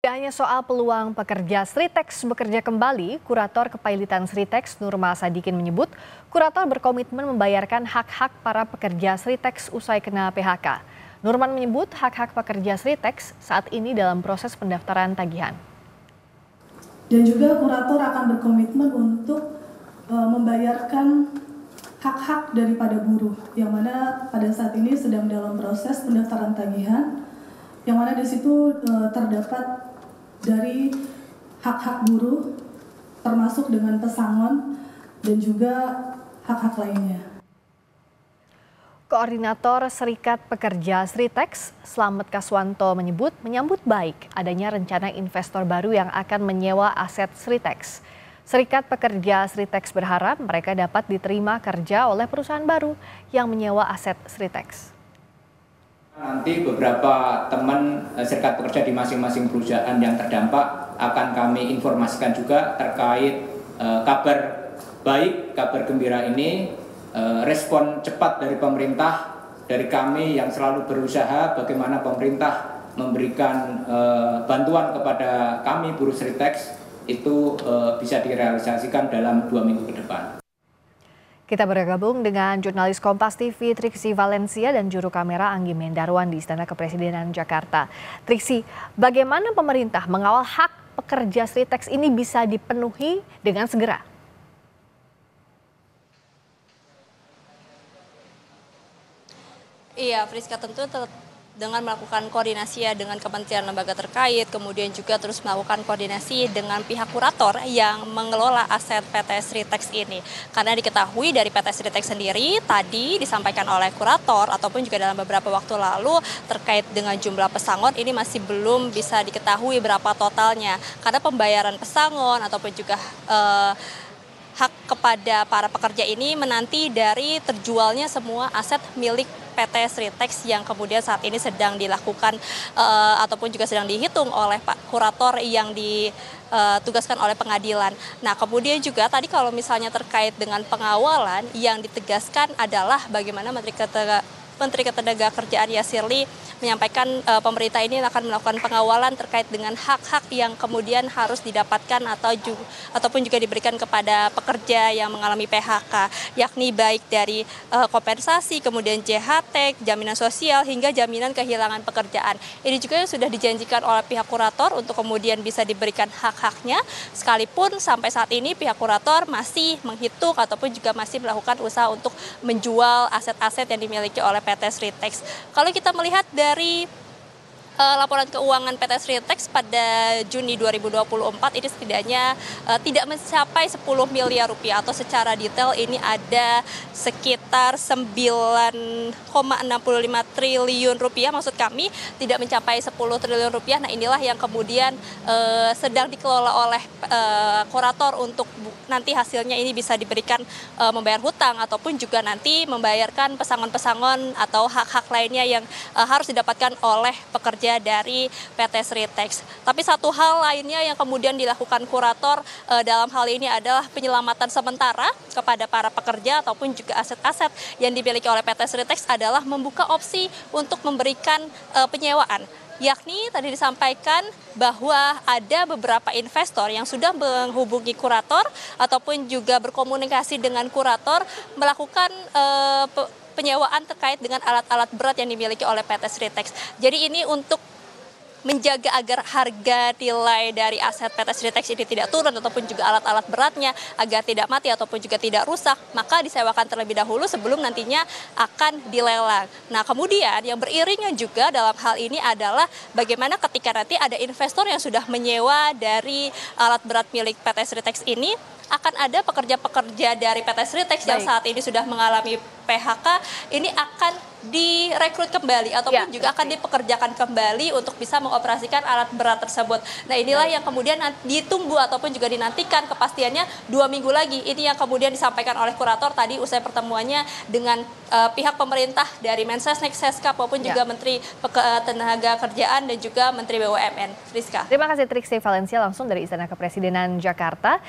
Tidak hanya soal peluang pekerja Sritex bekerja kembali, Kurator Kepailitan Sritex Nurma Sadikin menyebut, Kurator berkomitmen membayarkan hak-hak para pekerja Sritex usai kena PHK. Nurman menyebut hak-hak pekerja Sritex saat ini dalam proses pendaftaran tagihan. Dan juga Kurator akan berkomitmen untuk membayarkan hak-hak daripada buruh, yang mana pada saat ini sedang dalam proses pendaftaran tagihan, yang mana di situ terdapat dari hak-hak buruh, termasuk dengan pesangon dan juga hak-hak lainnya. Koordinator Serikat Pekerja Sritex, Slamet Kaswanto menyambut baik adanya rencana investor baru yang akan menyewa aset Sritex. Serikat Pekerja Sritex berharap mereka dapat diterima kerja oleh perusahaan baru yang menyewa aset Sritex. Nanti beberapa teman serikat pekerja di masing-masing perusahaan yang terdampak akan kami informasikan juga terkait kabar baik, kabar gembira ini, respon cepat dari pemerintah, dari kami yang selalu berusaha bagaimana pemerintah memberikan bantuan kepada kami buruh Sritex itu bisa direalisasikan dalam 2 minggu ke depan. Kita bergabung dengan jurnalis Kompas TV Triksi Valencia dan juru kamera Anggi Mendarwan di Istana Kepresidenan Jakarta. Triksi, bagaimana pemerintah mengawal hak pekerja Sritex ini bisa dipenuhi dengan segera? Iya, Friska, tentu dengan melakukan koordinasi ya dengan kementerian lembaga terkait, kemudian juga terus melakukan koordinasi dengan pihak kurator yang mengelola aset PT Sritex ini. Karena diketahui dari PT Sritex sendiri tadi disampaikan oleh kurator ataupun juga dalam beberapa waktu lalu terkait dengan jumlah pesangon ini masih belum bisa diketahui berapa totalnya. Karena pembayaran pesangon ataupun juga hak kepada para pekerja ini menanti dari terjualnya semua aset milik PT Sritex yang kemudian saat ini sedang dilakukan ataupun juga sedang dihitung oleh Pak Kurator yang ditugaskan oleh pengadilan. Nah, kemudian juga tadi kalau misalnya terkait dengan pengawalan yang ditegaskan adalah bagaimana Menteri Ketenagakerjaan Yasirli menyampaikan pemerintah ini akan melakukan pengawalan terkait dengan hak-hak yang kemudian harus didapatkan ataupun juga diberikan kepada pekerja yang mengalami PHK, yakni baik dari kompensasi, kemudian JHT, jaminan sosial, hingga jaminan kehilangan pekerjaan. Ini juga sudah dijanjikan oleh pihak kurator untuk kemudian bisa diberikan hak-haknya, sekalipun sampai saat ini pihak kurator masih menghitung ataupun juga masih melakukan usaha untuk menjual aset-aset yang dimiliki oleh PT Sritex. Kalau kita melihat dari laporan keuangan PT Sritex pada Juni 2024 ini setidaknya tidak mencapai 10 miliar rupiah atau secara detail ini ada sekitar 9,65 triliun rupiah, maksud kami tidak mencapai 10 triliun rupiah. Nah, inilah yang kemudian sedang dikelola oleh kurator untuk nanti hasilnya ini bisa diberikan membayar hutang ataupun juga nanti membayarkan pesangon-pesangon atau hak-hak lainnya yang harus didapatkan oleh pekerja dari PT Sritex. Tapi satu hal lainnya yang kemudian dilakukan kurator dalam hal ini adalah penyelamatan sementara kepada para pekerja ataupun juga aset-aset yang dimiliki oleh PT Sritex adalah membuka opsi untuk memberikan penyewaan. Yakni tadi disampaikan bahwa ada beberapa investor yang sudah menghubungi kurator ataupun juga berkomunikasi dengan kurator melakukan penyewaan terkait dengan alat-alat berat yang dimiliki oleh PT Sritex. Jadi ini untuk menjaga agar harga nilai dari aset PT Sritex ini tidak turun ataupun juga alat-alat beratnya agar tidak mati ataupun juga tidak rusak, maka disewakan terlebih dahulu sebelum nantinya akan dilelang. Nah, kemudian yang beriringan juga dalam hal ini adalah bagaimana ketika nanti ada investor yang sudah menyewa dari alat berat milik PT Sritex ini, akan ada pekerja-pekerja dari PT Sritex yang saat ini sudah mengalami PHK ini akan direkrut kembali ataupun juga akan dipekerjakan kembali untuk bisa mengoperasikan alat berat tersebut. Nah, inilah yang kemudian ditunggu ataupun juga dinantikan kepastiannya 2 minggu lagi. Ini yang kemudian disampaikan oleh kurator tadi usai pertemuannya dengan pihak pemerintah dari Mensesnek, Seskap maupun juga Menteri Ketenagakerjaan dan juga Menteri BUMN. Friska. Terima kasih Triksi Valencia langsung dari Istana Kepresidenan Jakarta.